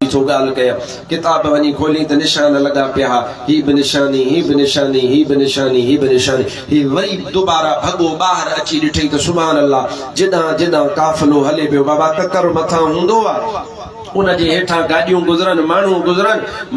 बीठो गाल कया किताब वनी खोली त निशान लगा पिया ही बि निशानी ही बि निशानी ही बि निशानी ही बि निशानी ही वरी दोबारा भगो बाहर अची ॾिठई त सुभान अल्लाह जिना जिना काफ़िलो हले पियो बाबा ककर मथा हूंदो आहे उन जे हेठां गाॾियूं गुज़रनि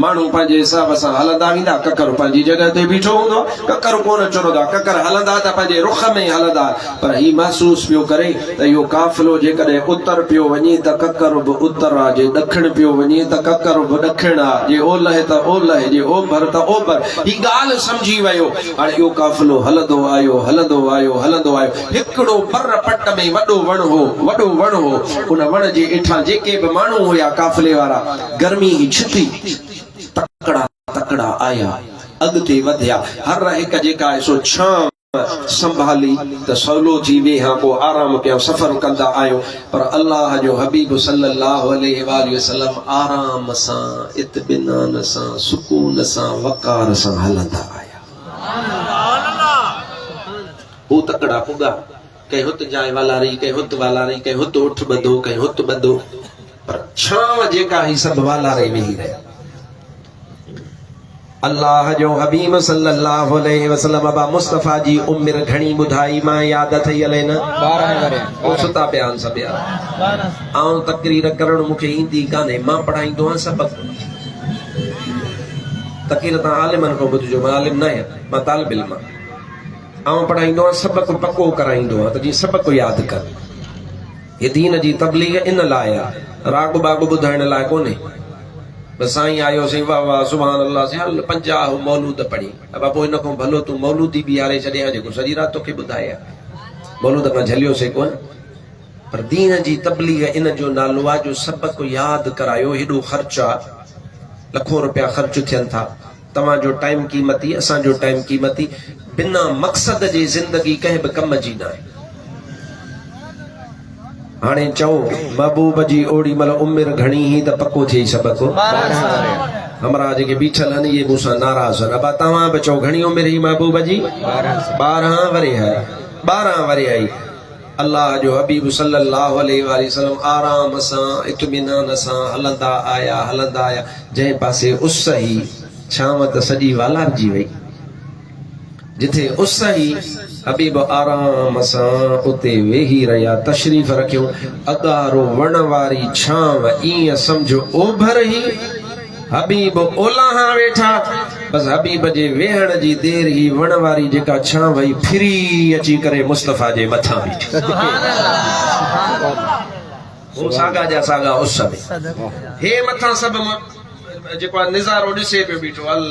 माण्हू पंहिंजे हिसाब सां हलंदा वेंदा ककर पंहिंजी जॻह ते बीठो हूंदो ककर कोन चुरंदा ककर हलंदा त पंहिंजे रुख में ई हलंदा पर ही महसूस पियो करे त इहो काफ़िलो जेकॾहिं उतर पियो वञे त ककर बि उतर आहे जे ॾखिण पियो वञे त ककर बि ॾखिण आहे जे ओलह त ओलह जे ओभर त ओभर ही ॻाल्हि सम्झी वियो हाणे इहो काफ़िलो हलंदो आयो हिकिड़ो पर पट में वॾो वण हो उन वण जे हेठां जेके बि माण्हू हुया काफ़िले वारा गर्मी जी छिती तकड़ा आया अॻिते वधिया हर हिक जेका सो छांव संभाली त सवलो थी वेहा पोइ आराम पिया सफ़र कंदा आहियो पर अल्लाह जो हबीब सल्लल्लाहु अलैहि वसल्लम आराम सां इत्मिनान सां सुकून सां वक़ार सां हलंदा आया हू तकड़ा पुगा कहीं हुत जाए वाला रही कहीं हुत वाला रही कहीं हुत उठ बंदो कहीं हुत बंदो पर छांव जेका ही सब वाला रही वेही रहे अल्लाह जो हबीब सल्लल्लाहु अलैहि वसल्लम अबा मुस्तफा जी उम्र घणी बुधाई मां याद थई हले न 12 वरे ओ सुता बयान सब यार आऊं तकरीर करण मुखे ईंदी काने मां पढ़ाईंदो आ सबक तकरीर ता आलिमन को बुझो मां आलिम न है मां तालिब इल्म आऊं पढ़ाईंदो आ सबक पक्को कराईंदो आ त जी सबक याद कर ये दीन जी तबलीग इन लाए राग बाग बुधाइण लाए कोने बस साईं आयो सी वाह वाह सुभान अल्लाह से हल 50 मौलूद पढ़ी अब पोइ इन को भलो तू मौलूदी भी यारे छड़िया जेको सॼी रात तोखे बुधाया मौलूद का झलियो से कोन पर दीन जी तबलीग इन जो नालो आ जो सबक याद करायो हेडो खर्चा लखों रुपया खर्च थियन था तवा जो टाइम कीमती असा जो टाइम कीमती बिना मकसद जे जिंदगी कहीं भी कम जी ना हाणे चओ महबूब जी ओड़ी मल उम्र घणी ही त पक्को थी सबक हमरा जेके बीठल हन ये मूंसां नाराज़ हन अब तव्हां बि चओ घणी उम्र ही महबूब जी 12 वरे है 12 वरे आई अल्लाह जो हबीब सल्लल्लाहु अलैहि वसल्लम आराम सां इत्मिनान सां हलंदा आया जंहिं पासे उस ही छांव त सॼी वालारजी वई जिथे उस ही हबीब आराम सां उते वेही रहिया तशरीफ़ रखियो अगारो वण वारी छांव ईअं सम्झो ओभर ही हबीब ओलाहा वेठा बस हबीब जे वेहण जी देर ही वण वारी जेका छांव वई फिरी अची करे मुस्तफा जे मथां बीठी वो सागा जा सागा उस में हे मथां सब जेको नज़ारो ॾिसे पियो बीठो हल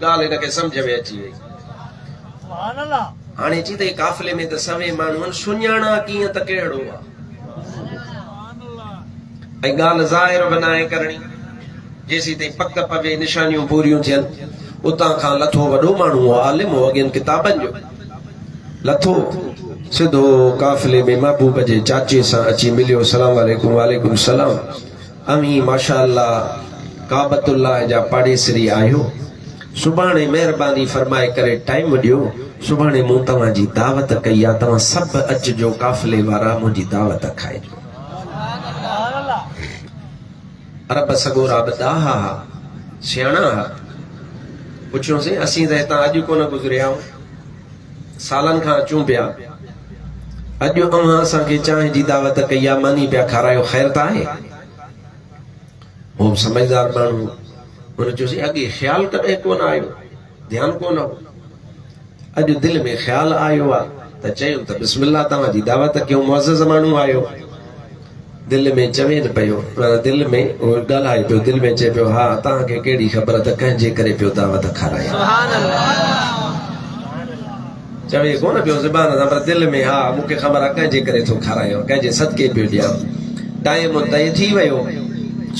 ॻाल्हि हिनखे सम्झ में अची वई हाणे जी त काफ़िले में त सवे माण्हू सुञाणा कीअं त कहिड़ो आहे ऐं ॻाल्हि ज़ाहिर बनाए करणी जेसी ताईं पक पवे निशानियूं पूरियूं थियनि उतां खां लथो वॾो माण्हू आलिम हो अॻियनि किताबनि जो लथो सिधो काफ़िले में महबूब जे चाचे सां अची मिलियो सलाम वालेकुम वालेकुम सलाम अमी माशाअल्लाह काबतुल्लाह जा पाड़ेसरी आहियो सुभाणे मेहरबानी फरमाए करे टाइम ॾियो सुभाणे मूं तव्हांजी दावत कई आहे तव्हां सभु अचिजो काफ़िले वारा मुंहिंजी दावत खाइजो अरब सगोरा ॿ सियाणा पुछियोसीं असीं त हितां अॼु कोन गुज़रिया आहियूं सालनि खां अचूं पिया अॼु अव्हां असांखे चांहि जी दावत कई आहे मानी पिया खारायो ख़ैर त आहे हो समझदार माण्हू हुन चयोसीं अॻे ख़्यालु कॾहिं कोन आयो ध्यानु कोन हो अॼु दिलि में ख़्यालु आयो आहे त चयूं त बिस्मिल्लाह तव्हांजी दावत कयूं मुअज़्ज़ज़ माण्हू आयो दिलि में चवे न पियो दिलि में ॻाल्हाए पियो दिलि में चए पियो हा तव्हांखे कहिड़ी ख़बर त कंहिंजे करे पियो दावत खाराए चवे कोन पियो ज़बान सां पर दिलि में हा मूंखे ख़बर आहे कंहिंजे करे थो खारायो कंहिंजे सदके पियो ॾियां टाइम तय थी वियो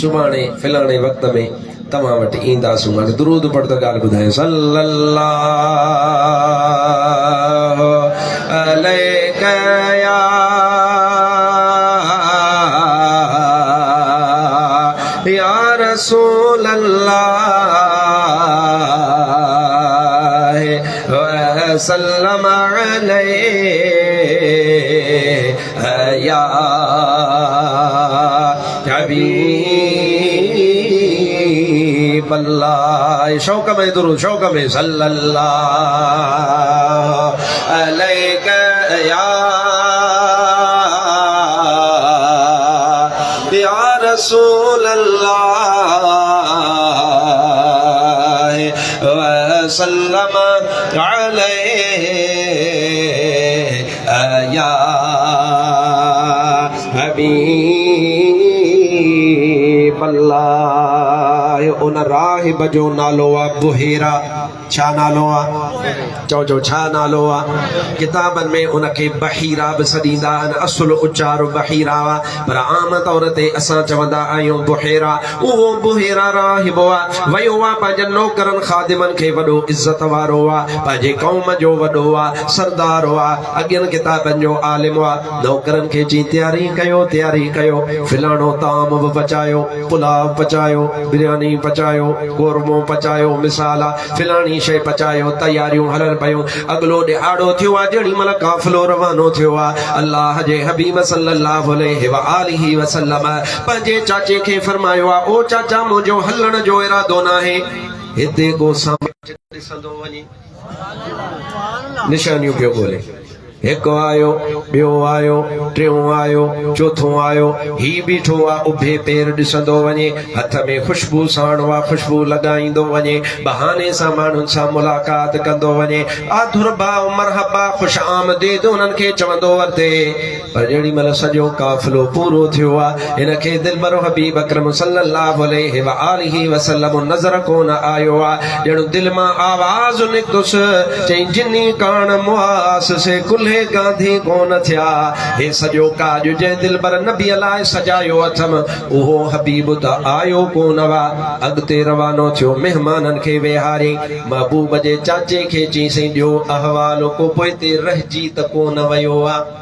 सुभाणे फिलाणे वक़्त में तव्हां वटि ईंदासूं हाणे दुरूद पढ़ त ॻाल्हि ॿुधायो सल्लल्लाहु अलैका या रसूल अल्लाह व सल्लम अलैहि या हबीब हबीबल्लाह शौक में दुरूद शौक में सल्लल्लाहु अलैहि या रसूल अल्लाह वसल्लम अलैहि या हबीबल्लाह उन राहिब जो नालो आ बुहेरा छा नालो आ चो छा नालो आ किताबन में उनखे बहीरा बि सॾींदा आहिनि असुल उचारो बहीरा वा पर आम तौर ते असां चवंदा आहियूं बुहेरा उहो बुहेरा राहिब आ वयो आ पंहिंजनि नौकरनि ख़ादिमनि खे वॾो इज़त वारो आ पंहिंजे क़ौम जो वॾो आ सरदार आ अॻियनि किताबनि जो आलिम आ नौकरनि खे चई तयारी कयो फिलाणो ताम बि पचायो पुलाव पचायो बिरयानी पचायो कोरमो पचायो मिसाल फिलाणी शइ पचायो तयारियूं हलनि पयूं अगलो ॾिहाड़ो थियो आहे जेॾी महिल काफ़िलो रवानो थियो आहे अल्लाह जे हबीब सल्लल्लाहु अलैहि व आलिहि वसल्लम पंहिंजे चाचे खे फरमायो आहे ओ चाचा मुंहिंजो हलण जो इरादो न आहे हिते को साम्हूं ॾिसंदो वञे निशानियूं पियो ॻोल्हे हिकु आयो ॿियो आयो टियों आयो चोथों आयो ही बीठो आहे उभे पेर ॾिसंदो वञे हथ में ख़ुशबू साणो आहे ख़ुशबू लॻाईंदो वञे बहाने सां माण्हुनि सां मुलाक़ात कंदो वञे आधुर भाउ मरहबा ख़ुशि आमदीद उन्हनि खे चवंदो वरिते पर जेॾी महिल सॼो काफ़िलो पूरो थियो आहे हिनखे दिलबर हबीब अकरम सल्लल्लाहु अलैहि व आलिहि वसल्लम नज़र कोन आयो आहे ॼणु दिलि मां आवाज़ निकितुसि चई जिनी कान मुआस से कुल्हे गांधी कोन थिया हे सॼो काज जंहिं दिलबर नबी लाइ सजायो अथमि उहो हबीब त आयो कोन वा अॻिते रवानो थियो महिमाननि खे वेहारे महबूब जे चाचे खे चईंसि ॾियो अहवाल को पोइ ते रहिजी त कोन वियो आहे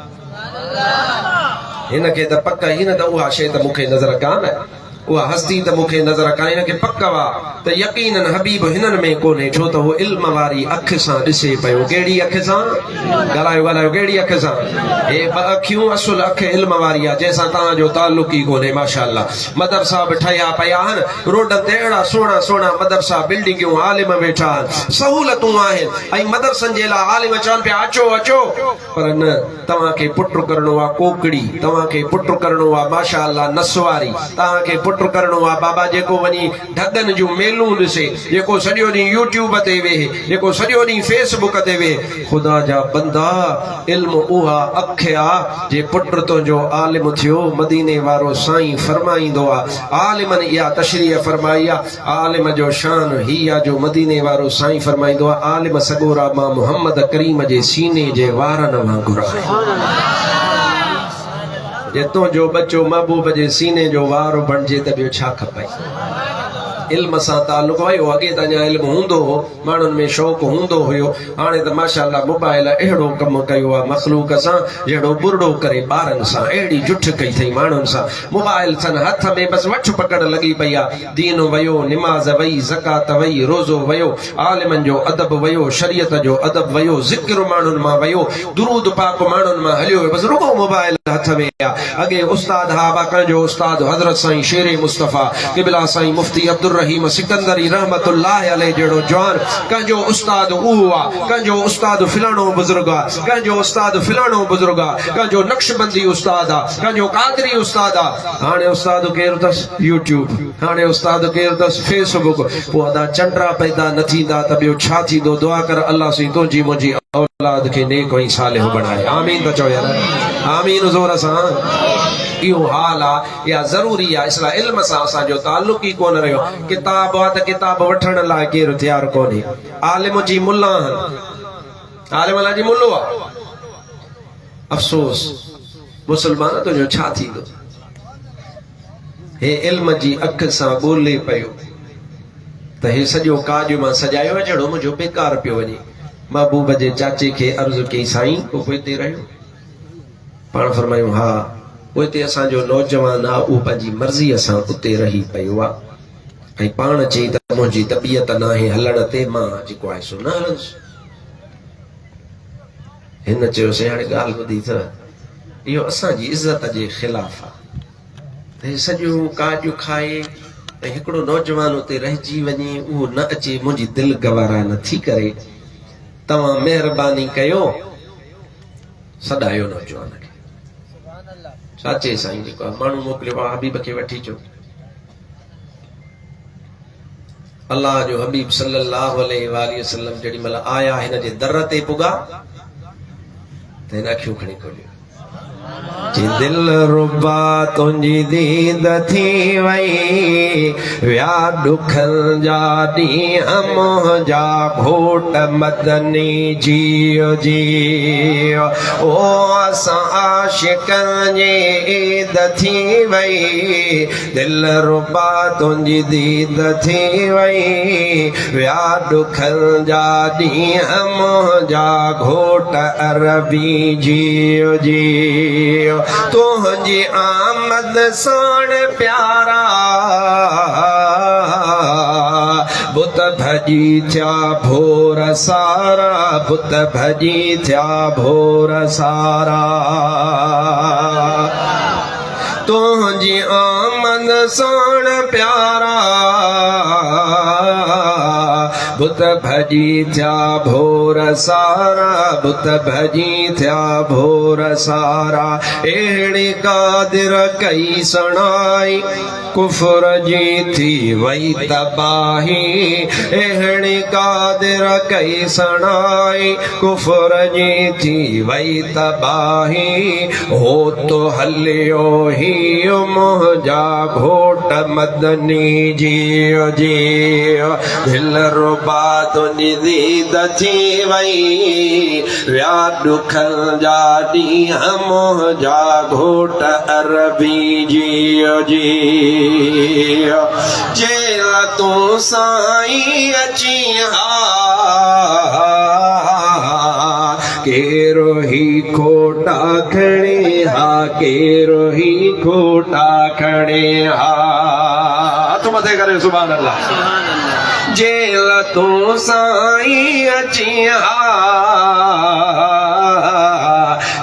हिनखे त पक हिन त उहा शइ त मूंखे नज़र कान उहा हस्ती त मूंखे नज़र कान हिनखे पक वा त यकीनन हबीब हिननि में कोन्हे छो त उहो इल्म वारी अख सां ॾिसे पियो कहिड़ी अख सां ॻाल्हायो कहिड़ी अख सां हे ॿ अखियूं असुल अख इल्म वारी आहे जंहिंसां तव्हांजो ताल्लुक ई कोन्हे माशाअल्लाह मदरसा बि ठहिया पिया आहिनि रोडनि ते अहिड़ा सुहिणा सुहिणा मदरसा बिल्डिंगूं आलिम वेठा आहिनि सहूलतूं आहिनि ऐं मदरसनि जे लाइ आलिम चवनि पिया अचो अचो पर न तव्हांखे पुट करणो आहे कोकड़ी तव्हांखे पुट करणो आहे माशाअल्लाह नसवारी तव्हांखे पुट करणो आहे बाबा जेको वञी ढगनि जूं मेलूं ॾिसे जेको सॼो ॾींहुं यूट्यूब ते वेहे जेको सॼो ॾींहुं फेसबुक ते वेहे ख़ुदा जा बंदा इल्म उहा अख आहे जे पुट तुंहिंजो आलिम थियो मदीने वारो साईं फरमाईंदो आहे आलिमनि इहा तशरीह फरमाई आहे आलिम जो शान ही आहे जो मदीने वारो साईं फरमाईंदो आहे आलिम सगोरा मां मुहम्मद करीम जे सीने जे वारनि वांगुरु आहे जे तुंहिंजो बच्चो महबूब जे सीने जो वार बणिजे त ॿियो छा खपे इल्म सां ताल्लुक वयो अॻे त अञा इल्मु हूंदो हो माण्हुनि में शौक़ु हूंदो हुयो हाणे त माशाअल्लाह मोबाइल अहिड़ो कमु कयो आहे मख़लूक सां जहिड़ो बुरड़ो करे ॿारनि सां अहिड़ी जुठ कई अथई माण्हुनि सां मोबाइल अथनि हथ में बसि वठ पकड़ लॻी पई आहे दीन वयो निमाज़ वई ज़कात वई रोज़ो वयो आलिमनि जो अदब वयो शरीयत जो अदब वयो ज़िक्र माण्हुनि मां वयो दुरूद पाक माण्हुनि मां हलियो बसि रुगो मोबाइल हथ में आहे अॻे उस्ताद हा कंहिंजो उस्ताद हज़रत साईं शेर मुस्तफ़ा क़िबला साईं मुफ्ती अब्दुल रहीम सिकंदरी रहमतुल्लाह अलैहि जहिड़ो जवान कंहिंजो उस्ताद उहो आहे कंहिंजो उस्ताद फिलाणो बुज़ुर्ग आहे कंहिंजो उस्ताद फिलाणो बुज़ुर्ग आहे कंहिंजो नक्शबंदी उस्ताद आहे कंहिंजो कादरी उस्ताद आहे हाणे उस्ताद केरु अथसि यूट्यूब हाणे उस्ताद केरु अथसि फेसबुक पोइ अदा चंडा पैदा न थींदा त ॿियो छा थींदो दुआ कर अल्लाह साईं तुंहिंजी मुंहिंजी औलाद खे नेक ऐं सालिह बणाए आमीन त चओ यार आमीन ज़ोर सां इहो हाल आहे इहा ज़रूरी आहे इसलाह इल्म सां असांजो ताल्लुक ई कोन रहियो किताब आहे त किताब वठण लाइ केरु तयारु कोन्हे आलिम जी मुल्ला आलिम जी मुल्लो आहे अफ़सोस मुस्लमान तुंहिंजो छा थींदो हे इल्म जी अख सां ॻोल्हे पियो त हे सॼो काज मां सजायो जहिड़ो मुंहिंजो बेकार पियो वञे महबूब जे चाचे खे अर्ज़ु कई साईं पोइ हिते रहियो पाण फरमायूं हा पोइ हिते असांजो नौजवान आहे उहो पंहिंजी मर्ज़ीअ सां उते रही पियो आहे ऐं पाण चई त मुंहिंजी तबियत न आहे हलण ते मां जेको आहे सो न हलंदुसि हिन चयोसीं हाणे ॻाल्हि ॿुधी अथव इहो असांजी इज़त जे ख़िलाफ़ आहे त हे सॼो काज खाए हिकिड़ो नौजवान उते रहिजी वञे उहो न अचे मुंहिंजी दिलि गवारा न थी करे तव्हां महिरबानी कयो सॾायो नौजवान खे छा चए साईं जेको माण्हू मोकिलियो आहे हबीब खे वठी अचो अल्लाह जो हबीब सल्लल्लाहु अलैहि वसल्लम जेॾी महिल आया हिन जे दर ते पुॻा त हिन अखियूं खणी खोलियो दिल रुबा तुंहिंजी दीद थी वई विया ॾुखनि जा ॾींहं मुंहिंजा घोट मदनी जियो जियो ओ असां आशिक़नि जी ईद थी वई दिल रुबा तुंहिंजी दीद थी वई विया ॾुखनि जा ॾींहं मुंहिंजा घोट अरबी जियो जियो तुझी आमद साण प्यारा बुत भजी थिया भोर सारा बुत भजी थिया भोर सारा तुझी आमद साण प्यारा बुत भजी थिया भोर सारा बुत भजी थिया भोर सारा अहिड़ी कादिर कई सणाई कुफर जी थी वई तबाही अहिड़ी कादिर कई सणाई कुफर जी थी वई तबाही हो तो हलियो ही मुंहिंजा घोट मदनी जियो जियो दिल रुबा तुंहिंजी दीद थी वई विया ॾुखनि जा ॾींहं मुंहिंजा घोट अरबी जियो जियो जेल तूं साईं अची हा केरो ही खोटा खणे हा केरो ही खोटा खणे हा हथ मथे करे सुभान अल्लाह जेल तूं साईं अची हा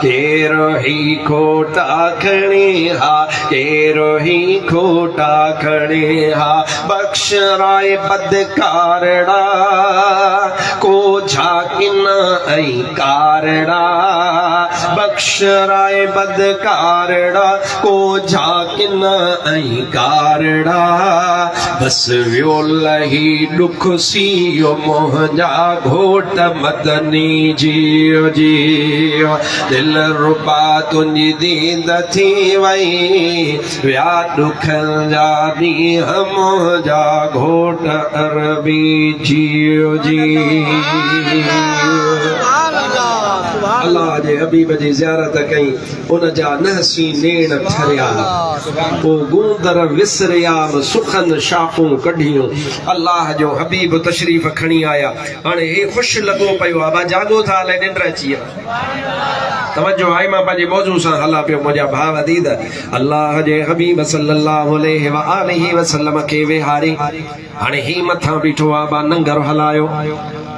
केरो ही खोटा खणे हा केरो ही खोटा खणे हा बख्श राय बदकारड़ा को झाकिन ऐं कारड़ा बख्श राय बदकारड़ा को झाकिन ऐं कारड़ा बस वियो लही ॾुख सीयो मुंहिंजा घोट मदनी जियो जियो दिल रुबा तुंहिंजी दीद थी वई विया ॾुखनि जा ॾींहं मुंहिंजा घोट अरबी जियो जियो अल्लाह जे हबीब जी ज़ियारत कई उन जा नहसी नेण ठरिया ओ गूंदर विसरिया सुखन शाखूं कढियूं अल्लाह जो हबीब तशरीफ़ खणी आया हाणे हे ख़ुश लॻो पियो बाबा जागो था अलाए निंड अची तवज्जो आहे मां पंहिंजे मौजू सां हला पियो मुंहिंजा भाउ अदीद अल्लाह जे हबीब सल्लल्लाहु अलैहि वसल्लम खे वेहारे हाणे ही मथां बीठो आहे बा नंगर हलायो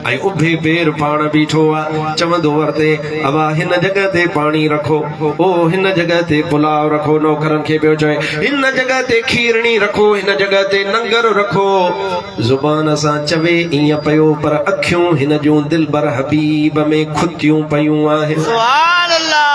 ऐं उभे पेर पाण बीठो आहे चवंदो वरते अवा हिन जगह ते पाणी रखो ओ हिन जगह ते पुलाव रखो नौकरनि खे पियो चए हिन जगह ते खीरणी रखो हिन जगह ते नंगर रखो ज़ुबान सां चवे ईअं पियो पर अखियूं हिन जूं दिलबर हबीब में खुतियूं पयूं आहिनि सुभान अल्लाह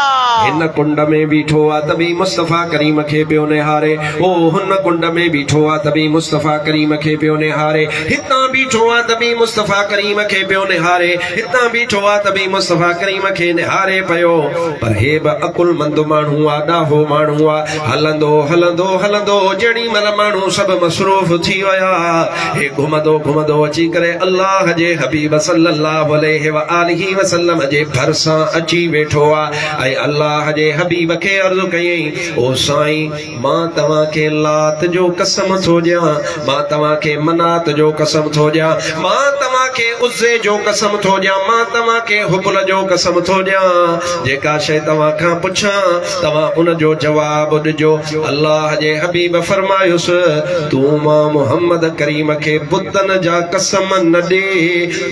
हिन कुंड में बीठो आहे तबी मुस्तफ़ा करीम खे पियो निहारे ओ हुन कुंड में बीठो आहे तबी मुस्तफ़ा करीम खे पियो निहारे हितां बीठो आहे तबी मुस्तफ़ा करीम खे पियो निहारे हितां बीठो आहे तबी मुस्तफ़ा करीम खे निहारे पियो पर हे बि अकुलमंद माण्हू आहे ॾाहो माण्हू आहे हलंदो हलंदो हलंदो जेॾी महिल माण्हू सभु मसरूफ़ थी विया हे घुमंदो घुमंदो अची करे अल्लाह जे हबीब सल्लल्लाहु अलैहि वसल्लम जे भरिसां अची वेठो आहे ऐं अल्लाह जे हबीब खे अर्ज़ु कयईं ओ साईं मां तव्हांखे लात जो कसम थो ॾियां मां तव्हांखे मनात जो कसम थो ॾियां मां तव्हांखे उज़े जो कसम थो ॾियां मां तव्हांखे हुबल जो कसम थो ॾियां जेका शइ तव्हां खां पुछां तव्हां उन जो जवाबु ॾिजो अल्लाह जे हबीब फरमायुसि तूं मां मुहम्मद करीम खे बुतनि जा कसम न ॾे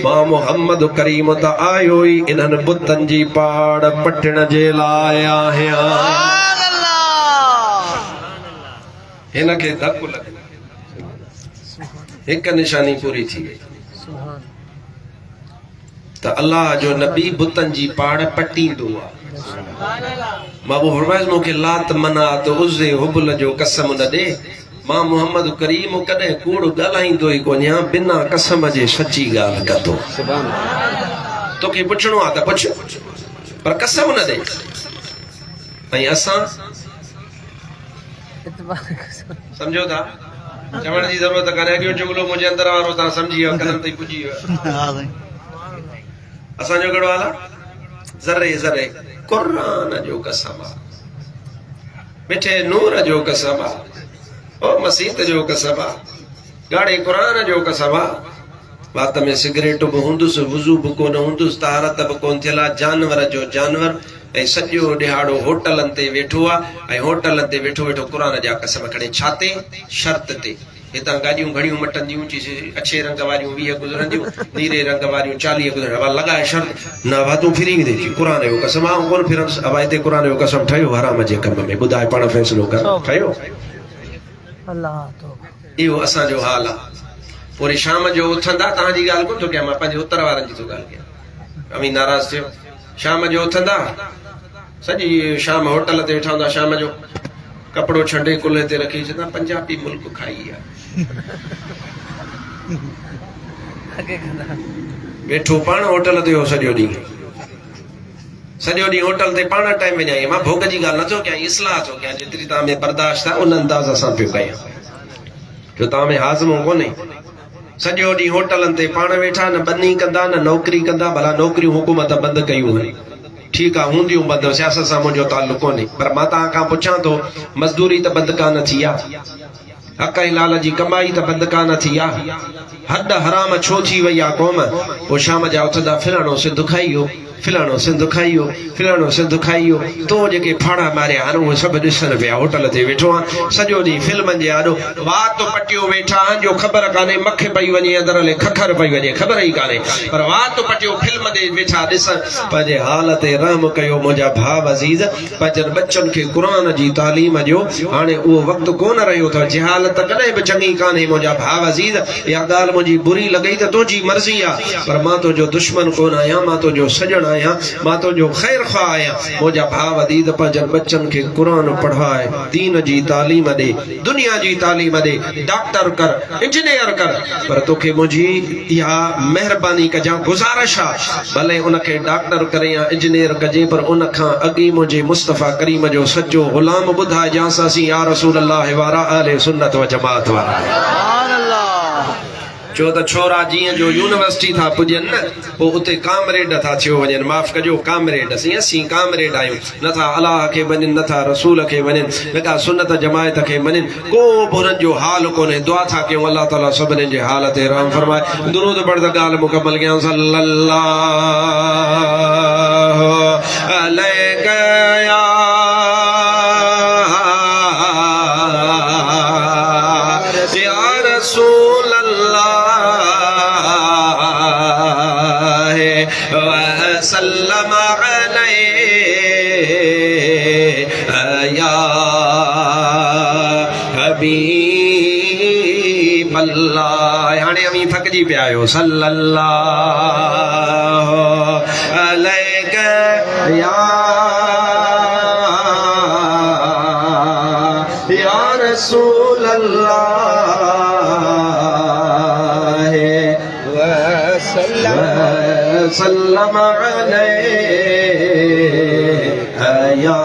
मां मुहम्मद करीम त आयो ई इन्हनि बुतनि जी पाड़ पटण जे लाइ आहियां हिन खे धक लॻे एक निशानी पूरी थी गई तो अल्लाह जो नबी बुतन जी पाड़ पट्टी दुआ मां वो फरमाइस मूंखे लात मना तो उज़े हुबल जो कसम न दे मां मोहम्मद करीम कदे कूड़ ॻाल्हाईंदो ई कोन्या बिना कसम जे सची ॻाल्हि कंदो सुभान तोखे पुछणो आहे त पुछ पर कसम न दे ऐं असां समझो था चवण जी ज़रूरत कान्हे अॻियो जुगलो मुंहिंजे अंदर वारो तव्हां सम्झी वियो कदम ताईं पुॼी वियो असांजो कहिड़ो हाल आहे ज़रे ज़रे क़ुरान जो कसम आहे मिठे नूर जो कसम आहे ओ मसीत जो कसम आहे ॻाढ़े क़ुरान जो कसम आहे वात में सिगरेट बि हूंदुसि वुज़ू बि कोन हूंदुसि तारत बि कोन थियल आहे जानवर जो जानवर ऐं सॼो ॾिहाड़ो होटलनि ते वेठो आहे ऐं होटलनि ते वेठो वेठो क़ुरान जा कसम खणे छाते शर्त ते हितां गाॾियूं घणियूं मटंदियूं चीज़ अछे रंग वारियूं 20 गुज़रंदियूं नीरे रंग वारियूं 40 गुज़रंदियूं अब लॻाए शर्त न अब तूं फिरी वेंदे क़ुरान जो कसम आहे कोन फिरंदुसि अब हिते क़ुरान जो कसम ठहियो हराम जे कम में ॿुधाए पाण फ़ैसिलो कर ठहियो अल्लाह तो इहो असांजो हाल आहे पूरी शाम जो उथंदा तव्हांजी ॻाल्हि कोन थो कयां मां पंहिंजे उत्तर वारनि जी थो ॻाल्हि कयां अमी नाराज़ थियो शाम जो उथंदा सॼी शाम होटल ते वेठा हूंदा शाम जो कपिड़ो छंडे कुल्हे ते रखी चवंदा पंजाबी मुल्क खाई आहे वेठो पाण होटल ते हो सॼो ॾींहुं होटल ते पाण टाइम विञाई मां भोग जी ॻाल्हि नथो कयां इस्लाह थो कयां जेतिरी तव्हां में बर्दाश्त आहे उन अंदाज़ सां पियो कयां जो तव्हां में हाज़मो कोन्हे सॼो ॾींहुं होटलनि ते पाण वेठा न बनी कंदा न नौकिरी कंदा भला नौकिरियूं हुकूमत बंदि कयूं ठीकु आहे हूंदियूं बंदि सियासत सां मुंहिंजो ताल्लुक कोन्हे पर मां तव्हां खां पुछां थो मज़दूरी त बंदि कान थी आहे हक़ ऐं लाल जी कमाई त बंदि कान थी आहे हद हराम छो थी वई आहे क़ौम पोइ शाम जा उथंदा फिलाणो सिंध खाइयो फिलाणो सिंध खाइयो फिलाणो सिंध खाइयो तो जेके फाड़ा मारिया आहिनि उहे सभु ॾिसनि पिया होटल ते वेठो आहे सॼो ॾींहुं फिल्मनि जे आॾो वात पटियो वेठा आहिनि जो ख़बर कान्हे मखे पई वञे अंदरि हले खखर पई वञे ख़बर ई कान्हे पर वात पटियो फिल्म ते वेठा ॾिसनि पंहिंजे हाल ते रहम कयो मुंहिंजा भाउ अज़ीज़ पंहिंजनि बच्चनि खे क़ुरान जी तालीम ॾियो हाणे उहो वक़्तु कोन रहियो अथव जहालत कॾहिं बि चङी कान्हे मुंहिंजा भाउ अज़ीज़ इहा ॻाल्हि मुंहिंजी बुरी लॻई त तुंहिंजी मर्ज़ी आहे पर मां तुंहिंजो दुश्मन कोन आहियां मां तुंहिंजो सॼणु मां तुंहिंजो ख़ैर ख़्वाह आहियां मुंहिंजा भाउ अदीद पंहिंजनि बच्चनि खे क़ुरान पढ़ाए दीन जी तालीम ॾे दुनिया जी तालीम ॾे डॉक्टर कर इंजीनियर कर पर तोखे मुंहिंजी इहा महिरबानी कजां गुज़ारिश आहे भले उनखे डॉक्टर करे या इंजीनियर कजे पर उन खां अॻे मुंहिंजे मुस्तफ़ा करीम जो सचो ग़ुलाम ॿुधाए जांसासीं या रसूल अल्लाह वारा अहले सुन्नत व जमात वारा छो त छोरा जीअं जो यूनिवर्सिटी था पुॼनि न पोइ उते कामरेड था थियो वञनि माफ़ कजो कामरेड असीं कामरेड आहियूं नथा अलाह खे मञनि नथा रसूल खे मञनि न का सुन्नत जमायत खे मञनि को बि हुननि जो हाल कोन्हे दुआ था कयूं अलाह ताला सभिनी जे हाल ते रहम फरमाए दुरूद पढ़ंदे ॻाल्हि मुकमल कयूं सल्लल्लाहु अलैहि या रसूल वसल्लम अलैहि या हबीब अल्लाह हाणे अमी थकजी पिया आहियो सल्लल्लाहु अलैहि या रसूल अल्लाह वसल्लम अलैहि या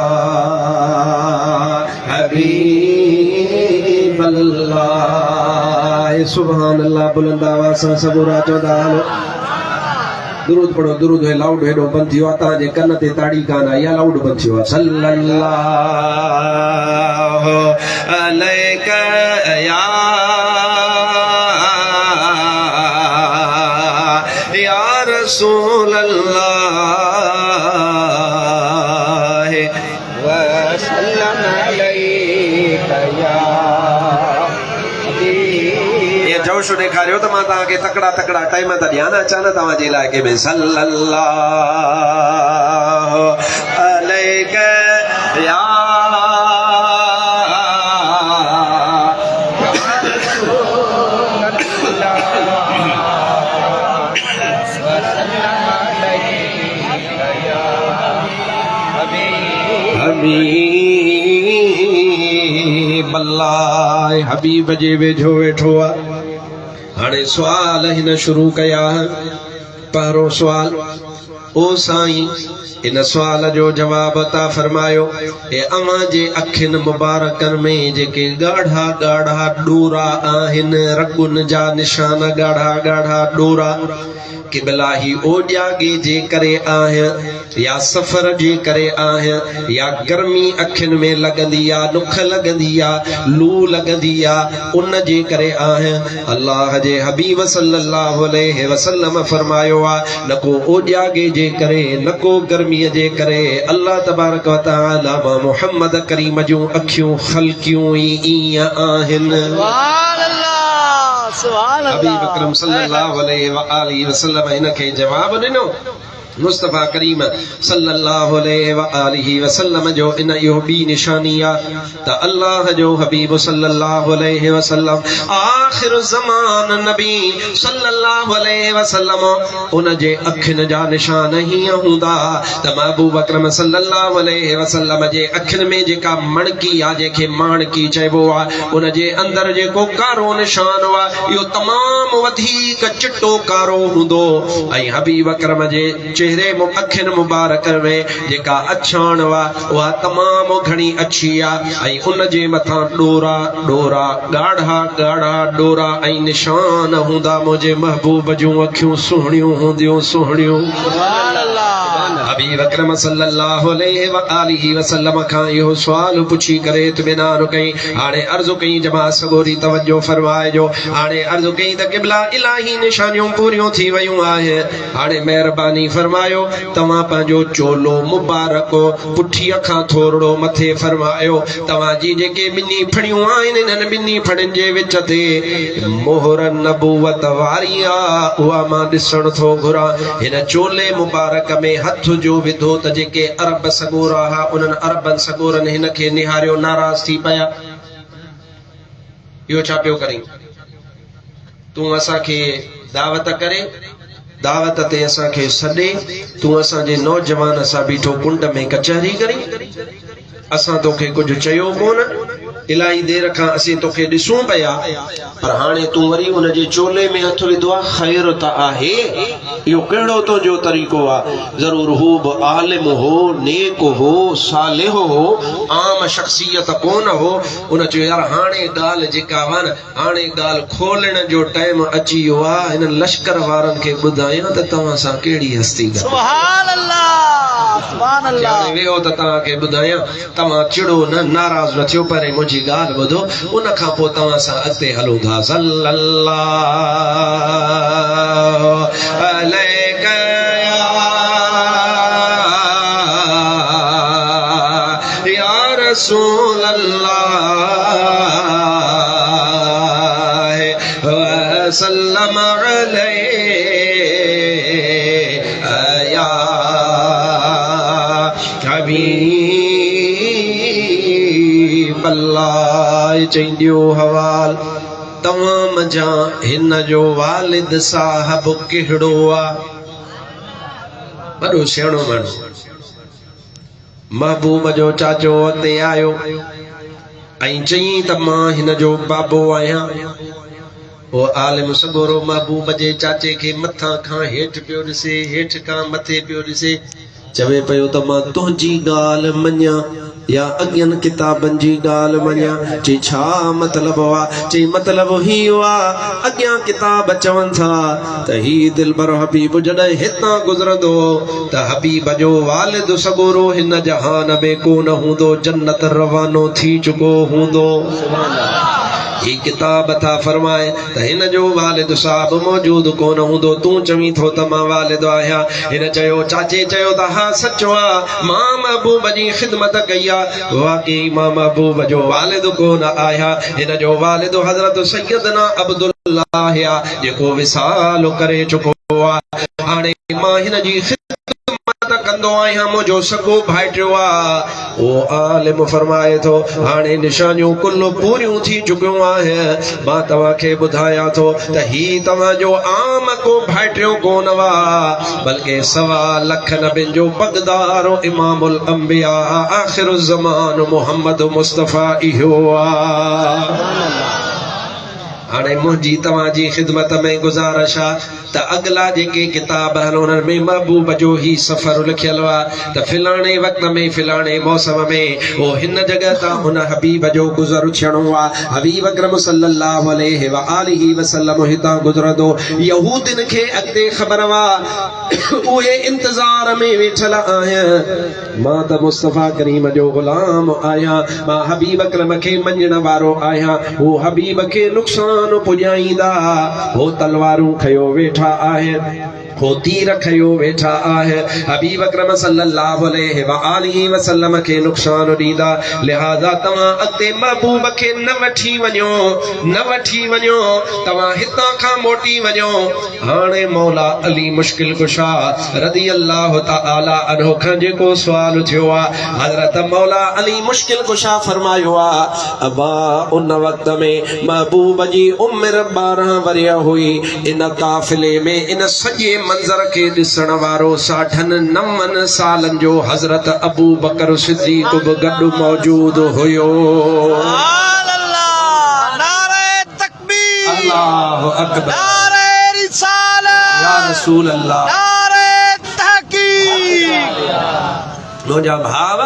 हबीब अल्लाह सुभान अल्लाह बुलंद आवाज़ सां सबूरा चौदा दुरूद पढ़ो दुरूद है लाउड हेडो बंद थियो आहे तव्हांजे कन ते ताड़ी कान आई आहे लाउड बंद थियो आहे सल्लल्लाहु अलैहि या रसूल अल्लाह वसल्लम अलैहि या जोश ॾेखारियो त मां तव्हांखे तकड़ा तकड़ा टाइम त ॾियां न अचां न तव्हांजे इलाइक़े में सल्लल्लाहु अलैहि या हबीब अल्लाह हबीब जे वेझो वेठो आ हाणे सुवाल हिन शुरू कया पहिरों सुवाल ओ साईं इन सुवाल जो जवाब अता फरमायो ए अवां जे अखियुनि मुबारकनि में जेके ॻाढ़ा ॻाढ़ा डोरा आहिनि रगुन जा निशान ॻाढ़ा ॻाढ़ा डोरा किबला ही ओॼागे जे करे आहियां या सफ़र जे करे आहियां या गर्मी अखियुनि में लॻंदी आहे नुख लॻंदी आहे लू लॻंदी आहे उन जे करे आहियां अल्लाह जे हबीब सल्लल्लाहु अलैहि वसल्लम फरमायो आहे न को ओॼागे जे करे न को गर्मीअ जे करे अल्लाह तबारक व तआला मां मुहम्मद करीम जूं अखियूं ख़लकियूं ई ईअं आहिनि हबीब अकरम सल्लल्लाहु अलैहि व आलिहि वसल्लम इनखे जवाब ॾिनो मुस्तफ़ा करीम सल्लल्लाहु अलैहि व आलिहि वसल्लम जो इन इहो ॿी निशानी आहे त अल्लाह जो हबीब सल्लल्लाहु अलैहि वसल्लम आख़िर ज़मान नबी सल्लल्लाहु अलैहि वसल्लम उन जे अखियुनि जा निशान हीअं हूंदा त महबूब अकरम सल्लल्लाहु अलैहि वसल्लम जे अखियुनि में जेका मणकी आहे जेके माणकी चइबो आहे उन जे अंदरि जेको कारो निशान आहे इहो तमामु वधीक चिटो कारो हूंदो ऐं हबीब अकरम जे चेहरे अखियुनि मुबारक में जेका अछाण उहा तमामु घणी अच्छी आहे ऐं उन जे मथां डोरा डोरा ॻाढ़ा ॻाढ़ा डोरा ऐं निशान हूंदा मुंहिंजे महबूब जूं अखियूं सुहिणियूं हूंदियूं सुहिणियूं हबीब अकरम सल्लल्लाहु अलैहि व आलिहि वसल्लम खां इहो सुवाल पुछी करे इत्मिनान कई हाणे अर्ज़ु कई जमात सगोरी तवज्जो फरमाइजो हाणे अर्ज़ु कई त क़िबला इलाही निशानियूं पूरियूं थी वयूं आहे हाणे महिरबानी फरमायो तव्हां पंहिंजो चोलो मुबारक पुठीअ खां थोरो मथे फरमायो तव्हांजी जेके ॿिन्ही फणियूं आहिनि इन्हनि ॿिन्ही फणियुनि जे विच ते मोहर नबूवत वारी आहे उहा मां ॾिसण थो घुरां हिन चोले मुबारक में हथ जो विधो त जेके अरब सगोरा हुआ उन्हनि अरबनि सगोरनि हिन खे निहारियो नाराज़ थी पिया इहो छा पियो करीं तूं असांखे दावत करे दावत ते असांखे सॾे तूं असांजे नौजवान सां बीठो कुंड में कचहरी करी असां तोखे कुझु चयो कोन इलाही देर खां असीं तोखे ॾिसूं पिया पर हाणे तूं वरी उन जे चोले में हथ विधो आहे ख़ैर त आहे इहो कहिड़ो तुंहिंजो तरीक़ो आहे ज़रूर हू बि आलिम हो नेक हो सालिह हो आम शख़्सियत कोन हो उन चयो यार हाणे ॻाल्हि जेका हुआ न हाणे ॻाल्हि खोलण जो टाइम अची वियो आहे हिन लश्कर वारनि खे ॿुधायां त तव्हां सां कहिड़ी हस्ती वेहो त तव्हांखे ॿुधायां तव्हां चिड़ो न नाराज़ न थियो पर मुंहिंजी ॻाल्हि ॿुधो उन खां पोइ तव्हां सां अॻिते हलूं था सल्लल्लाहु अलैहि या रसूल अल्लाह वसल्लम अलैहि या हबीब अल्लाह चईंदियो हवाल तमाम जा हिन जो वालिद साहब कहिड़ो आहे वॾो सियाणो माण्हू महबूब जो चाचो अॻिते आयो ऐं चयईं त मां हिन जो बाबो आहियां वो आलिम सगोरो महबूब जे चाचे खे मथां खां हेठि पियो ॾिसे हेठि खां मथे पियो ॾिसे चवे पियो त मां तुंहिंजी ॻाल्हि मञां या अॻियनि किताबनि जी ॻाल्हि मञां चई छा मतिलबु आहे चई मतिलबु ही आहे अॻियां किताब चवनि था त ही दिलबर हबीब जॾहिं हितां गुज़रंदो त हबीब जो वालिद सगोरो हिन जहान में कोन हूंदो जन्नत रवानो थी चुको हूंदो ही किताब था फरमाए त हिन जो वालिद साहब मौजूद कोन हूंदो तूं चवीं थो त मां वालिद आहियां हिन चयो चाचे चयो त हा सचो आहे मां महबूब जी ख़िदमत कई आहे वाकई मां महबूब जो वालिद कोन आहियां हिन जो वालिद हज़रत सैयदना अब्दुल्लाह जेको विसाल करे चुको आहे हाणे मां हिन जी ख़िदमत ख़िदमत कंदो आहियां मुंहिंजो सॻो भाइटियो आहे ओ आलिम फरमाए थो हाणे निशानियूं कुल पूरियूं थी चुकियूं आहिनि मां तव्हांखे ॿुधायां थो त ही तव्हांजो आम को भाइटियो कोन वा बल्कि 1.25 लख नबियुनि जो पगदार इमामुल अंबिया आख़िरुज़ ज़मान मोहम्मद मुस्तफ़ा इहो आहे हाणे मुंहिंजी तव्हांजी ख़िदमत में गुज़ारिश आहे त अगला जेके किताब आहिनि उन्हनि में महबूब जो ही सफ़र लिखियल आहे त फिलाणे वक़्त में फिलाणे मौसम में उहो हिन जॻह तां हुन हबीब जो गुज़र थियणो आहे हबीब अकरम सल्लल्लाहु अलैहि व आलिहि वसल्लम हितां गुज़रंदो यहूदियुनि खे अॻिते ख़बर आहे उहे इंतज़ार में वेठल आहिनि मां त मुस्तफ़ा करीम जो ग़ुलाम आहियां मां हबीब अकरम खे मञण वारो आहियां हू हबीब खे नुक़सान पुॼाईंदा हो तलवारूं खयो वेठा आहिनि हो तीर खयो वेठा आहिनि हबीब अकरम सल्लल्लाहु अलैहि व आलिहि वसल्लम खे नुक़सान ॾींदा लिहाज़ा तव्हां अॻिते महबूब खे न वठी वञो तव्हां हितां खां मोटी वञो हाणे मौला अली मुश्किल कुशा रज़ी अल्लाह तआला अन्हु खां जेको सुवाल थियो आहे हज़रत मौला अली मुश्किल कुशा फरमायो आहे अबा उन वक़्त में महबूब जी उम्र 12 वरिया हुई इन काफ़िले में इन सॼे मंज़र के ॾिसण वारो 60-90 सालन जो हज़रत अबू बकर सिद्दीक़ बि गॾु मौजूद हुयो अल्लाहु अकबर नारे रिसालत या रसूल अल्लाह नारे तहकीक मुंहिंजा भाव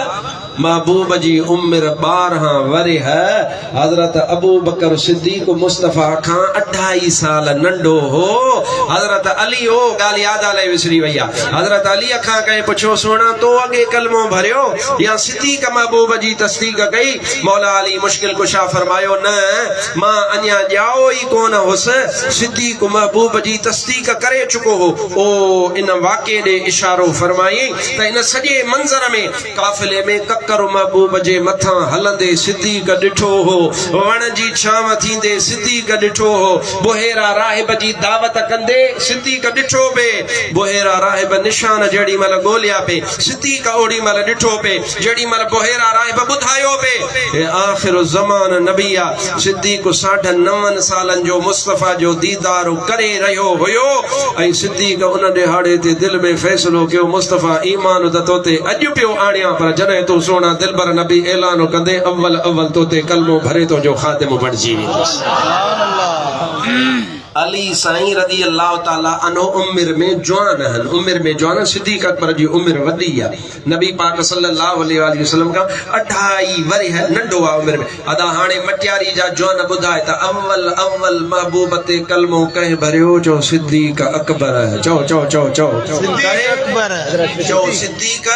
महबूब जी उम्र 12 वरे है हजरत अबू बकर सिद्दीक मुस्तफ़ा खां 28 साल नंढो हो हजरत अली हो गाल याद आले विसरी वैया हजरत अली खां कहे पुछो सोना तो अगे कलमो भरियो या सिद्दीक महबूब जी तस्दीक कई मौला अली मुश्किल कुशा फरमायो न मां अन्या जाओ ही कोन हुस सिद्दीक महबूब जी तस्दीक करे चुको हो ओ इन वाक़े दे इशारो फरमाई त इन सजे मंजर में काफिले में करो महबूब जे मथा हलंदे सिद्दीक ॾिठो हो वण जी छांव थींदे सिद्दीक ॾिठो हो बुहेरा राहिब जी दावत कंदे सिद्दीक ॾिठो पे बुहेरा राहिब निशान जेड़ी मल ॻोल्हिया पे सिद्दीक ओड़ी मल ॾिठो पे जेड़ी मल बुहेरा राहिब ॿुधायो पे हे आखिर ज़मान नबिया सिद्दीक 90 सालन जो मुस्तफ़ा जो दीदार करे रहियो हुयो ऐं सिद्दीक उन ॾिहाड़े ते दिल में फ़ैसिलो कयो मुस्तफ़ा ईमान त तोते अॼु पियो आणियां पर जॾहिं तूं सोना दिलबर नबी ऐलान कंदे अव्वल तोते कलमो भरे तो जो खातिम बणजी वेंदुसि अली साईं रज़ी अल्लाह ताला अन्हु उम्र में जवान सिद्दीक अकबर जी उम्र वधी है नबी पाक सल्लल्लाहु अलैहि वसल्लम का 28 वरी है नंढो आ उम्र में अदा हाणे मटियारी जा जवान बुधाए त अव्वल महबूब ते कलमो कह भरियो जो सिद्दीक अकबर चो सिद्दीक अकबर जो सिद्दीक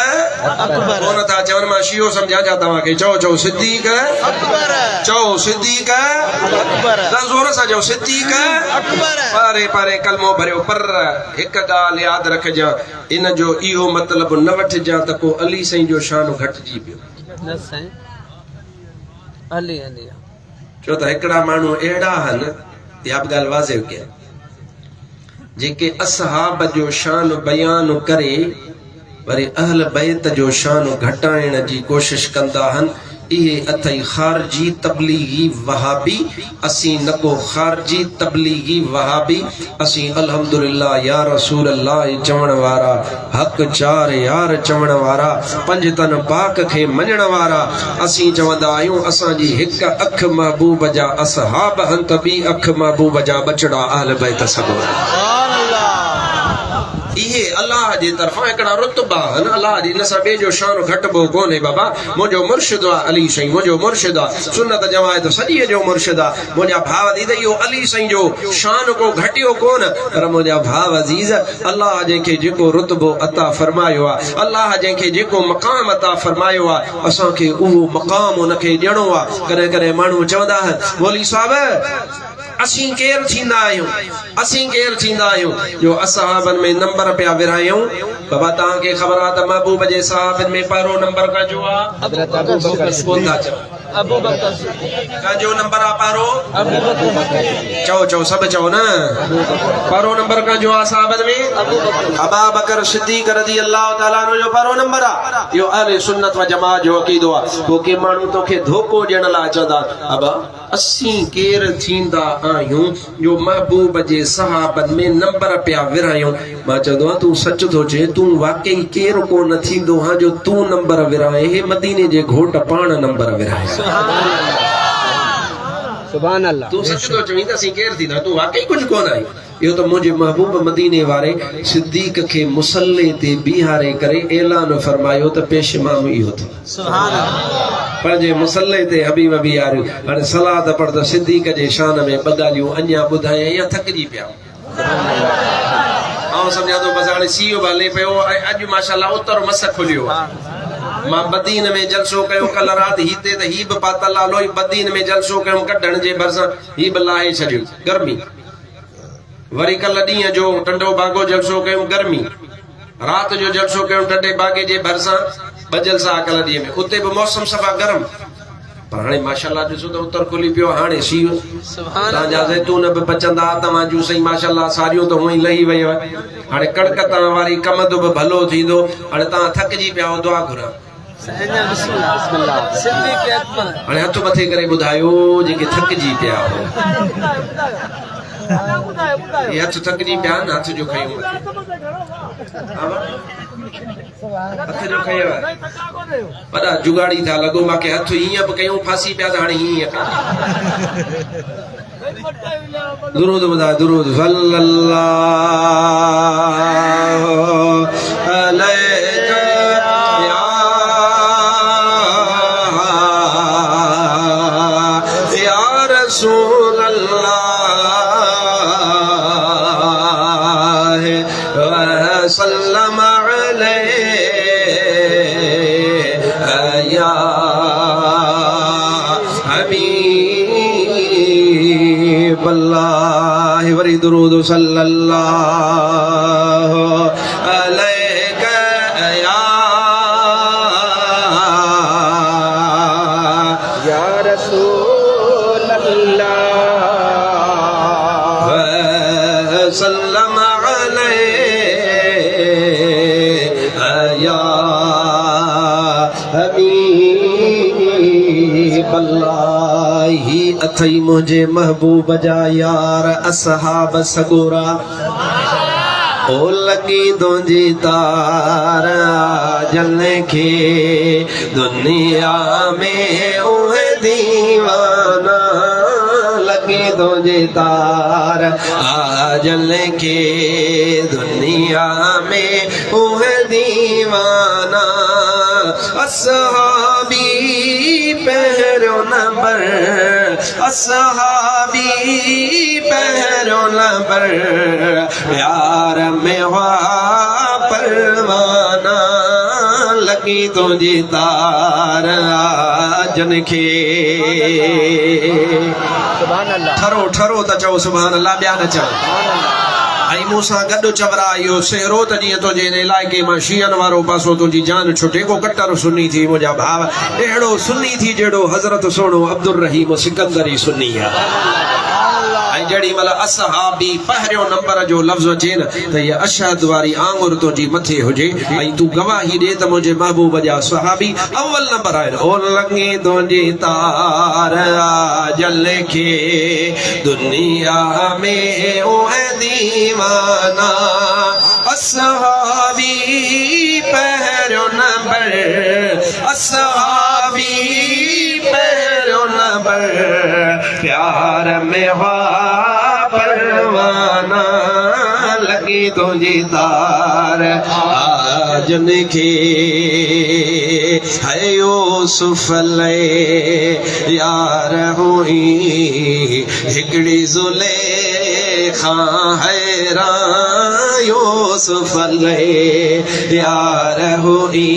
अकबर कोन था चवन मां शियो समझा जा तवा के चो सिद्दीक अकबर चो सिद्दीक अकबर जोर सा जो सिद्दीक पारे कलमो भरियो पर एक गाल याद रखजा इन जो इहो मतलब न वठजा त को अली साईं जो शान घटजी पियो न साईं अली छो त हिकड़ा माण्हू एड़ा हन या गाल वाज़िब के जेके असहाब जो शान बयान करे वरी अहल बैत जो शान घटाइण जी कोशिश कंदा हन इहे अथई खारजी तबलीगी वहाबी असी नको खारजी तबलीगी वहाबी असी अल्हम्दुलिल्लाह या रसूल अल्लाह चवण वारा हक चार यार चवण वारा पंज तन पाक खे मञण वारा असी चवंदा आहियूं असां जी हिक अख महबूब जा असहाब हन त ॿी अख महबूब जा बचड़ा अहल बैत सभु इहे अल्लाह जी तरफां एकड़ा रुतबा हन अल्लाह जी नसा बे जो शान घटबो कोने बाबा मुझो मुर्शिद अली साईं मुझो मुर्शिद सुन्नत जमायत सजी जो मुर्शिद मुझा भाव दीद यो अली साईं जो शान को घटियो कोन पर मुझा भाव अजीज अल्लाह जेके जेको रुतबो अता फरमायो आ अल्लाह जेके जेको मकाम अता फरमायो आ असा के उहो मकाम उनके ॾियणो आ करे करे माण्हू चवंदा मौलवी साहब असी केर थींदा आहियूं जो असहाबन में नंबर पिया विरायूं बाबा तव्हांखे ख़बर आहे त महबूब जे सहाबन में पहिरों नंबर का जो आहे हज़रत अबू बकर कोन था चवनि अबू बकर काजो नंबर आ पारो अबू बकर चओ चओ सब चओ न पारो नंबर काजो आ साहबन में अबा बकर सिद्दीक रज़ी अल्लाह ताला अन्हु जो पारो नंबर आ यो अहले सुन्नत व जमात जो अकीदो आ को के मानू तोखे धोखो ॾियण लाइ चवंदा अबा असीं केर थींदा आहियूं जो महबूब जे सहाबन में नंबर पिया विरायूं मां चवंदो आहियां तूं सच थो चए तूं वाकई केर कोन थींदो हा जो तूं नंबर विराए हे मदीने जे घोट पाण नंबर विराए सुभान अल्लाह तू सच तो चवीं त असीं केर थींदा तू वाकई कुछ कोन आई इहो त मुंहिंजे महबूब मदीने वारे सिद्दीक खे मुसल्ले ते बीहारे करे ऐलान फरमायो त पेशमाम इहो थो सुभान अल्लाह पंहिंजे मुसल्ले ते हबीब बीहारियो हाणे सलाह त पढ़ त सिद्दीक जे शान में ॿ ॻाल्हियूं अञा ॿुधाए या थकिजी पिया आउं सम्झां थो बसि हाणे सीओ बि हले पियो ऐं अॼु माशाल्लाह उतर मस खुलियो मां बदीन में जलसो कयो कल राति हिते त ही बि पातल आलो बदीन में जलसो कयो कढण जे भरिसां ही बि लाहे छॾियो गर्मी वरी कल ॾींहं जो टंडो बागो जलसो कयूं गर्मी राति जो जलसो कयूं टंडे बागे जे भरिसां ॿ जलसा कल ॾींहं में उते बि मौसम सफ़ा गरम पर हाणे माशाल्लाह ॾिसो त उतर खुली पियो हाणे सीउ तव्हांजा ज़ैतून बि बचंदा तव्हां जूं सही माशाल्लाह सारियूं त हूअं ई लही वयूं हाणे कणक तव्हां वारी कमद बि भलो थींदो हाणे तव्हां थकिजी पिया दुआ घुरां हाणे हथ मथे करे ॿुधायो जेके थकिजी पिया ये हथ थकिजी पिया न हथ जो खयूं हथ जो खयो वॾा जुगाड़ी था लॻो मूंखे हथ हीअं बि कयूं फांसी पिया त हाणे हीअं दुरूद ॿुधाए दुरूद सल्लल्लाहु अलैका या रसूल अल्लाह वसल्लम अलैहि या हबीब अल्लाह वरी दुरूद सल्लल्लाहु अलैका या रसूल अल्लाह वसल्लम अलैहि या हबीब अल्लाह ही अथई मुझे महबूब जा यार असहाब सगोरा ओ लगी तुंहिंजी तार जलने खे दुनिया में उहे दीवाना लगी तुंहिंजी तार जलने खे दुनिया में उहे दीवाना असहाबी पहिरियों नंबर असहाबी पहिरियों नंबर प्यार में हुआ परवाना लगी तुंहिंजी तार जन खे ठरो ठरो त चओ सुभान अल्लाह ॿिया न चओ ऐं मूंसां गॾु चवरा इहो सेहरो त जीअं तुंहिंजे हिन इलाइक़े मां शीअनि वारो पासो तुंहिंजी जान छुटे को कटर सुन्नी थी मुंहिंजा भाउ अहिड़ो सुन्नी थी जहिड़ो हज़रत सोणो अब्दुल रहीम सिकंदरी सुन्नी आहे ऐं जेॾी महिल असहाबी पहिरियों नंबर जो लफ़्ज़ अचे न त हीअ अशहद वारी आंगुर तुंहिंजी मथे हुजे ऐं तूं गवाही ॾे त मुंहिंजे महबूब जा सहाबी अव्वल नंबर आहिनि ओ लॻे तुंहिंजी तार जल खे दुनिया में उहे दीवाना असहाबी पहिरियों नंबर असहाबी पहिरियों नंबर प्यार में हुआ परवाना लगी तुंहिंजी तार जन खे है यूसुफ यार हुई हिकिड़ी ज़ुलेखा हैरान यूसुफ यार हुई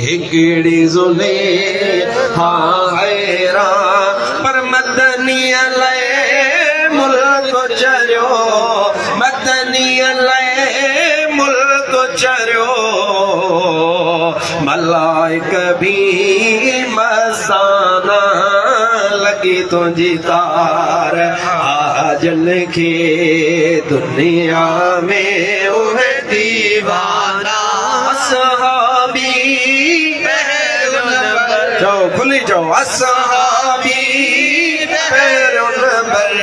हिकिड़ी ज़ुलेखा हैरान पर मदनी मुल्क चरियो मदनी मुल्क चरियो मलाइक भी मसाना लगी तुझी तार आजन के दुनिया में उह दीवाना असहाबी जाओ खुली जाओ असहाबी पैरों नंबर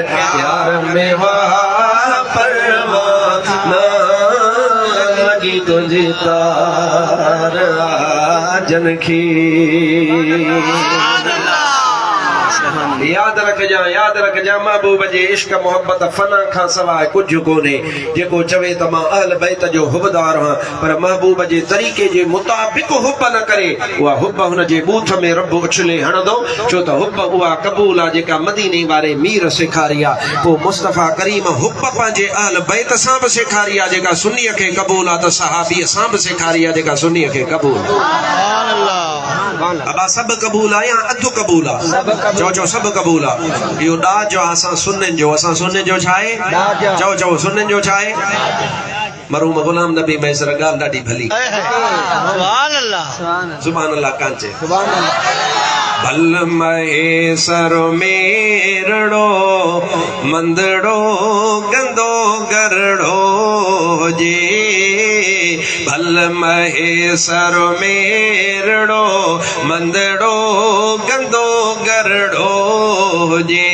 प्यार में वहाँ परवाना लगी तुझे तार आजन की याद रख जा महबूब जे इश्क मोहब्बत फना खां सवाइ कुझु कोन्हे जेको चवे त मां अहल बैत जो हुबदार हां पर महबूब जे तरीक़े जे मुताबिक़ हुब न करे उहा हुब हुन जे बूथ में रब उछले हणंदो छो त हुब उहा क़बूल आहे जेका मदीने वारे मीर सेखारी आहे पोइ मुस्तफ़ा करीम हुब पंहिंजे अहल बैत सां बि सेखारी आहे जेका सुन्नीअ खे क़बूल आहे त सहाबीअ सां बि सेखारी आहे जेका सुन्नीअ खे क़बूल अबा सभु क़बूल आहे या अधु क़बूल आहे चओ सभु क़बूल आहे इहो ॾाह जो असां सुन्ननि जो छा आहे चओ सुन्ननि जो छा आहे मरहूम गुलाम नबी मैसर ॻाल्हि ॾाढी भली सुभान अल्लाह कांचे भल महेसर मेरड़ो मंदड़ो गंदो गरड़ो जे भल महेसर मेरड़ो मंदड़ो गंदो गरड़ो जे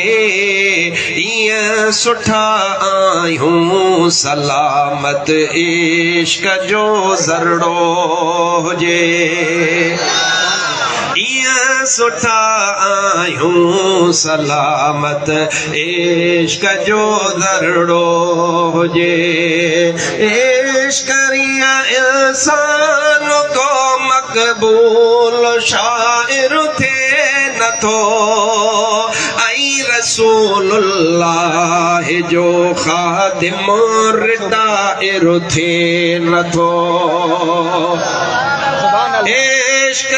ईअं सुठा आहियूं सलामत इश्क जो ज़रड़ो हुजे ईअं सुठा आहियूं सलामत इश्क जो ज़रड़ो हुजे इश्क इंसान को मक़बूल शाइर थे नथो आई रसूलुल्लाह जो खादिम रिदाइर थे नथो इश्क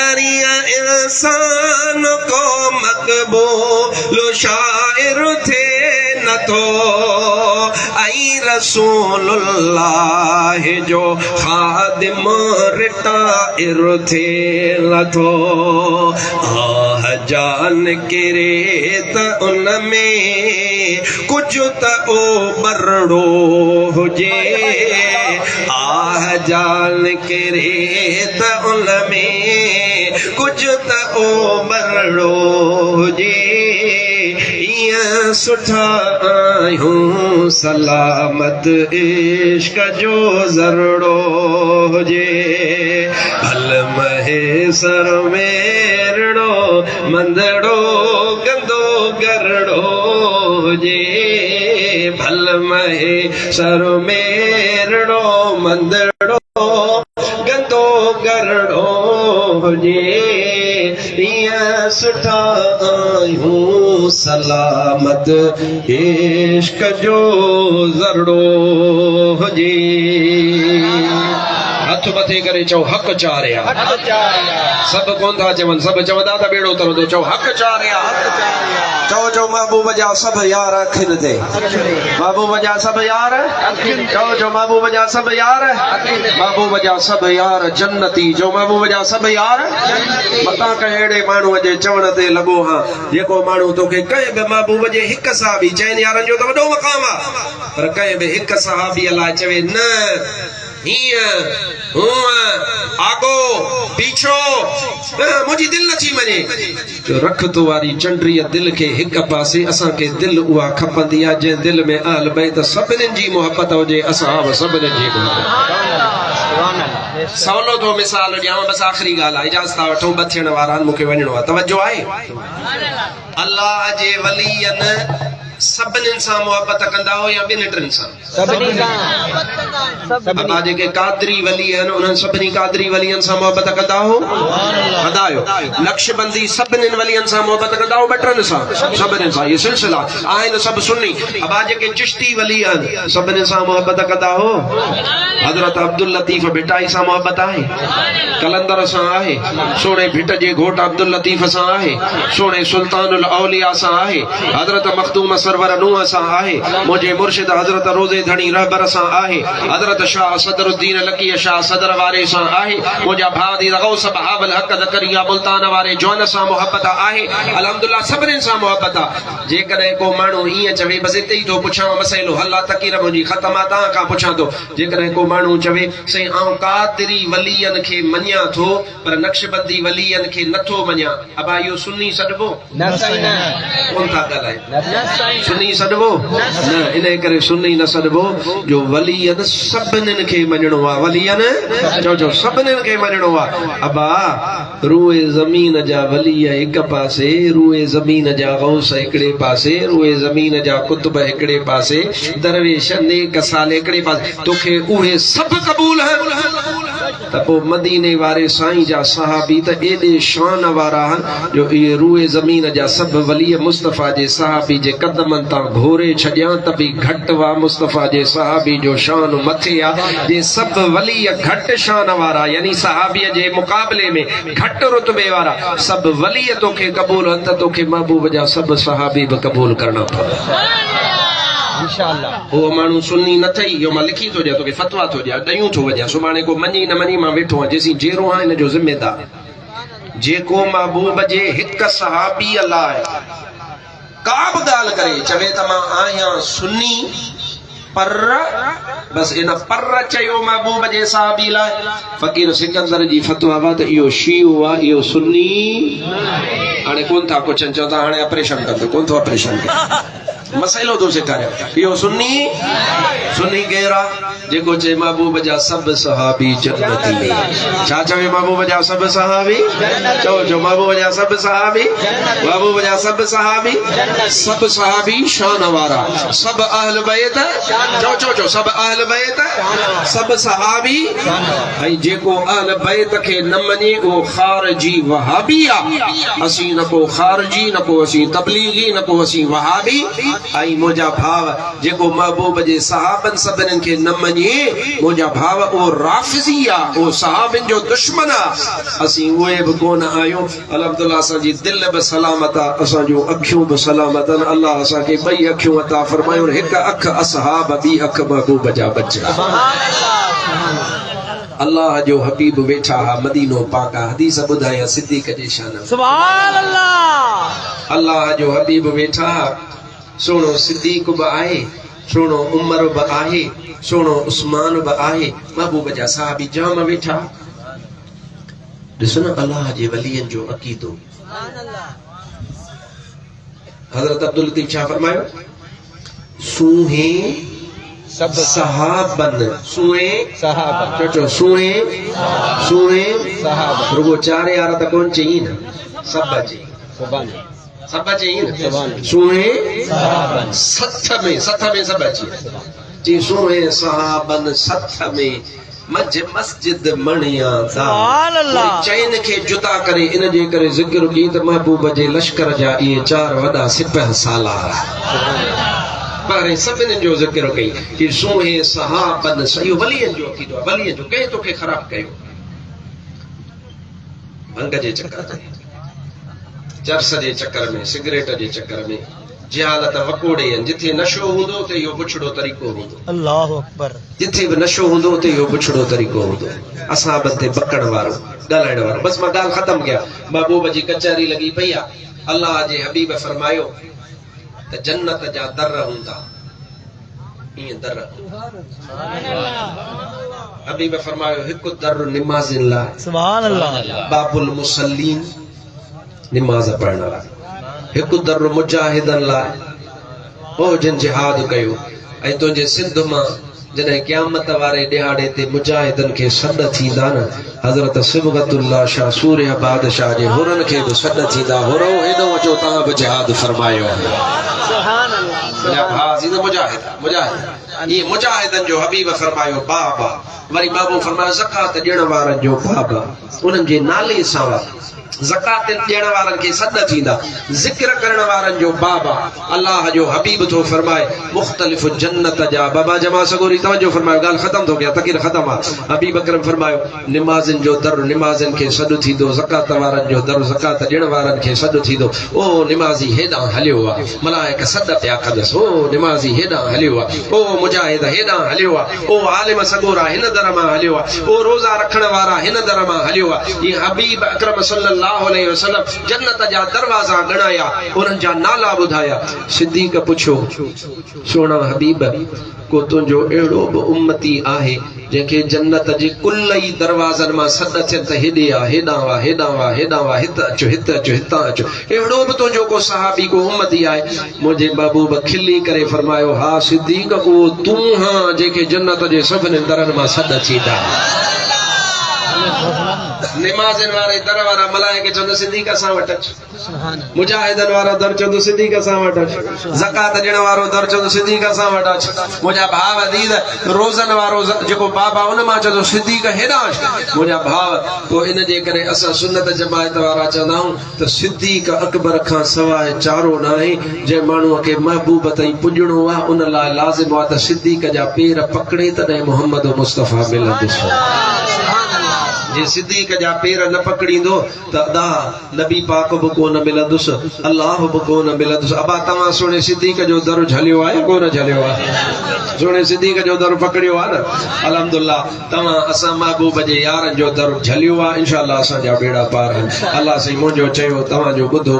इंसान को मक़बूल शाइर थे नथो आई रसूलुल्लाह जो खादिम रिदाइर थे नथो आह जान किरे त उन में कुझु त ओ बरड़ो हुजे आह जान किरे त उन में कुझु त ओ बरड़ो हुजे ईअं सुठा आहियूं सलामत इश्क जो ज़रड़ो हुजे भल महेसर मेरड़ो मंदड़ो गंदो गरड़ो हुजे भल महेसर मेरड़ो मंदड़ो गंदो गरड़ो हुजे ईअं सुठा आहियूं सलामत इश्क जो ज़रड़ो हुजे हथ मथे करे चओ हक़ चारिया सभु कोन था चवनि सभु चवंदा त बेड़ो तरंदो चओ हक़ चारिया चओ महबूब जा सभु यार अखियुनि ते महबूब जा सभु यार चओ महबूब जा सभु यार महबूब जा सभु यार जन्नती जो महबूब जा सभु यार मतां कंहिं अहिड़े माण्हूअ जे चवण ते लॻो हां जेको माण्हू तोखे कंहिं बि महबूब जे हिकु सहाबी चइनि यारनि जो त वॾो मक़ाम आहे पर कंहिं बि हिकु सहाबीअ लाइ चवे न हीअं हूअं आगो पीछो मुंहिंजी दिलि नथी मञे रख तो वारी चंडरीअ दिलि खे हिकु पासे असांखे दिलि उहा खपंदी आहे जंहिं दिलि में अहल बैत सभिनीनि जी मोहबत हुजे असां सभिनीनि जी सवलो थो मिसाल ॾियां बसि आख़िरी ॻाल्हि आहे इजाज़त वठूं ॿ थियण वारा आहिनि मूंखे वञिणो आहे तवजो आहे अल्लाह जे वलीअनि सभिनीनि सां मोहबत कंदा हो या ॿिनि टिनि सां अबा जेके कादरी वली आहिनि उन्हनि सभिनी कादरी वलियनि सां मोहबत कंदा हो कंदा आहियो नक्शबंदी सभिनीनि वलियनि सां मोहबत कंदा हो ॿ टिनि सां सभिनीनि सां इहे सिलसिला आहिनि सभु सुन्नी अबा जेके चिश्ती वली आहिनि सभिनीनि सां मोहबत कंदा हो हज़रत अब्दुल लतीफ़ भिटाई सां मोहबत आहे कलंदर सां आहे सोणे भिट जे घोट अब्दुल लतीफ़ सां आहे सोणे सुल्तानुल औलिया सां आहे हज़रत मखदूम सरवर नूह सां आहे मुझे मुर्शिद हजरत रोज़े धणी रहबर सां आहे हजरत शाह सदरुद्दीन लकी शाह सदर वारे सां आहे मुझा भादी गौस बहावल हक ज़करिया मुल्तान वारे जौन सां मोहब्बत आहे अल्हम्दुलिल्लाह सभिनी सां मोहब्बत आहे जेकॾहिं को माण्हू ईअं चवे बस हिते ई थो पुछां मसइलो हल्ला तकीर मुंहिंजी ख़तम आहे तव्हां खां पुछां थो जेकॾहिं को माण्हू चवे साईं आउं कादरी वलियनि खे मञां थो पर नक्शबंदी वलियनि खे नथो मञां अबा इहो सुन्नी सॾिबो न साईं कोन था ॻाल्हाइनि सुन्नी सॾिबो न इन करे सुन्नी न सॾिबो जो वलियनि सभिनीनि खे मञणो आहे वलियनि चओ सभिनीनि खे मञणो आहे अबा रूए ज़मीन जा वली हिक पासे रूए ज़मीन जा गौस हिकिड़े पासे रूए ज़मीन जा कुतुब हिकिड़े पासे दरवेश नेक साल हिकिड़े पासे तोखे उहे सभु क़बूल आहिनि त पोइ मदीने वारे साईं जा सहाबी त एॾे शान वारा आहिनि जो इहे रूए ज़मीन जा सभु वली मुस्तफ़ा जे सहाबी जे क़दमनि तां घोरे छॾियां त बि घटि हुआ मुस्तफ़ा जे सहाबी जो शान मथे आहे जे सभु वली घटि शान वारा यानी सहाबीअ जे मुक़ाबले में घटि रुतबे वारा सभु वली तोखे क़बूल आहिनि त तोखे महबूब जा सभु सहाबी बि क़बूल करणा पवंदा इंशाअल्लाह उहो माण्हू सुन्नी न थई इहो मां लिखी थो ॾियां तोखे फतवा थो ॾियां ॾयूं थो वॼां सुभाणे को मञी न मञी मां वेठो आहियां जेसीं जहिड़ो आहे हिन जो ज़िमेदार जेको महबूब जे हिक सहाबीअ लाइ का बि ॻाल्हि करे चवे त मां आहियां सुन्नी पर बस इन पर चयो महबूब जे सहाबी लाइ फ़कीर सिकंदर जी फतवा वा त इहो शियो आहे इहो सुन्नी हाणे कोन था पुछनि चवंदा हाणे ऑपरेशन कंदो कोन थो ऑपरेशन करे मसइलो थो सेखारियो इहो सुन्नी सुन्नी केरु आहे जेको चए महबूब जा सभु सहाबी जन्नती छा चवे महबूब जा सभु सहाबी चओ महबूब जा सभु सहाबी महबूब जा सभु सहाबी शान वारा सभु अहल बैत चओ सभु अहल बैत सभु सहाबी ऐं जेको अहल बैत खे न मञे उहो ख़ारजी वहाबी आहे असीं न को ख़ारजी न को असीं तबलीगी न को असीं वहाबी आई मुझा भाव जेको महबूब जे सहाबन सभिनीनि खे न मञे मुझा भाव ओ राफ़िज़ी आ ओ सहाबन जो दुश्मन आ असीं उहे बि कोन आहियूं अल्हम्दुलिल्लाह असांजी दिल बि सलामत आ असांजो अखियूं बि सलामत आहिनि अल्लाह असांखे ॿई अखियूं अता फरमायूं हिकु अख असहाब ॿी अख महबूब जा बचा अल्लाह जो हबीब वेठा हा मदीनो पाक हदीस ॿुधाया सिद्दीक़ जे शान सुभान अल्लाह अल्लाह जो हबीब वेठा सोनो सिद्दीक़ बि आहे सोनो उमर बि आहे सोनो उस्मान बि आहे महबूब जा सहाबी जाम वेठा ॾिसो न अल्लाह जे वलियनि जो अक़ीदो हज़रत अब्दुल लतीफ़ छा फरमायो सूहे सब सहाबन सूहे सहाबा चो सूहे सहाबा रुगो चार यार त कोन चई न सब चई सुभान सब चई न सूहे सहाबन सथ में सब जी सूहे सहाबन सथ में मज मस्जिद मणिया सुभान अल्लाह चैन खे जुदा करे इन जे करे ज़िक्र की त महबूब जे लश्कर जा इहे चार वॾा सिपह सालार पर सभिनी जो ज़िक्र कई कि सूहे सहाबन सही वलियन जो अक़ीदो वलियन जो कंहिं तोखे ख़राब कयो भंग जे चक्कर में चरस जे चक्कर में सिगरेट जे चक्कर में जहालत वकोड़े आहिनि जिथे नशो हूंदो ते इहो पुछड़ो तरीक़ो हूंदो अल्लाहु अकबर जिथे बि नशो हूंदो ते इहो पुछड़ो तरीक़ो हूंदो असां ते बकण वारो ॻाल्हाइण वारो बस मां ॻाल्हि ख़तम कया महबूब जी कचहरी लॻी पई आहे अल्लाह जे हबीब फरमायो त जन्नत जा दर हूंदा ईअं दर हबीब फरमायो हिकु दर निमाज़िन लाइ सुभान अल्लाह बाबुल मुसल्लीन निमाज़ पढ़ण लाइ हिकु दर मुजाहिदन लाइ ओ जिन जिहाद कयो ऐं तुंहिंजे सिंध मां जॾहिं क़यामत वारे ॾिहाड़े ते मुजाहिदन खे सॾ थींदा न हज़रत सिबगतुल्लाह शाह सूर्य बादशाह जे हुरनि खे बि सॾ थींदा हुरो हेॾो अचो तव्हां बि जिहाद फरमायो सुभान अल्लाह मुजाहिद ये मुजाहिदन जो हबीब फरमायो बाबा वरी बाबू फरमायो ज़कात ॾियण वारनि जो बाबा उन्हनि जे नाले सां ज़कात ॾियण वारनि खे सॾ थींदा ज़िक्र करण वारनि जो बाबा अल्लाह जो हबीब थो फरमाए मुख़्तलिफ़ जन्नत जा बाबा जमा सगोरी तवज्जो फरमायो ॻाल्हि ख़त्म थो कयां तक़रीर ख़त्म आहे हबीब अकरम फरमायो निमाज़िन जो दर निमाज़िन खे सॾ थींदो ज़कात वारनि जो दर ज़कात ॾियण वारनि खे सॾ थींदो ओ निमाज़ी हेॾां हलियो आहे मलाइक सॾ पिया कंदसि ओ निमाज़ी हेॾां हलियो आहे ओ मुजाहिद हेॾां हलियो आहे ओ आलिम सगोरा हिन दर मां हलियो आहे ओ रोज़ा रखण वारा हिन दर मां हलियो आहे ये हबीब अकरम सल्लल्लाहु अलैहि वसल्लम जन्नत जा दरवाजा गणाया उन्हनि जा नाला ॿुधाया सिद्दीक़ पुछो सोना हबीब को तुंहिंजो अहिड़ो बि उम्मती आहे जंहिंखे जन्नत जे कुल ई दरवाज़नि मां सॾ थियनि त हेॾे आ हेॾां वा हेॾां वा हेॾां वा हिते अचो हिते अचो हितां अचो अहिड़ो बि तुंहिंजो को सहाबी को उम्मती आहे मुंहिंजे महबूब खिली करे फरमायो हा सिद्दीक़ उहो तूं हां जंहिंखे जन्नत जे सभिनी दरनि मां सॾ थींदा निमाज़िन वारे दर वारा मलाइके चवंदो सिद्दीक़ असां वटि अच मुजाहिदन वारो दर चवंदो सिद्दीक़ असां वटि अच ज़कात ॾियण वारो दर चवंदो सिद्दीक़ असां वटि अच मुंहिंजा भाउ अदीद रोज़नि वारो जेको बाबा उन मां चवंदो सिद्दीक़ हेॾां अच मुंहिंजा भाउ पोइ इन जे करे असां सुन्नत जमायत वारा चवंदा आहियूं त सिद्दीक़ अकबर खां सवाइ चारो न आहे जंहिं माण्हूअ खे महबूब ताईं पुॼणो आहे उन लाइ लाज़िम आहे त सिद्दीक़ जा पेर पकड़े तॾहिं मोहम्मद मुस्तफ़ा मिलंदुसि जे सिद्दीक़ जा पेर न पकड़ींदो त अदा नबी पाक बि कोन मिलंदुसि अल्लाह बि कोन मिलंदुसि अबा तव्हां सुहिणे सिद्दीक़ जो दर झलियो आहे कोन झलियो आहे सुहिणे सिद्दीक़ जो दर पकड़ियो आहे न अल्हम्दुलिल्लाह तव्हां असां महबूब जे यारनि जो दर झलियो आहे इंशाअल्लाह असांजा बेड़ा पार आहिनि अल्लाह साईं मुंहिंजो चयो तव्हांजो ॿुधो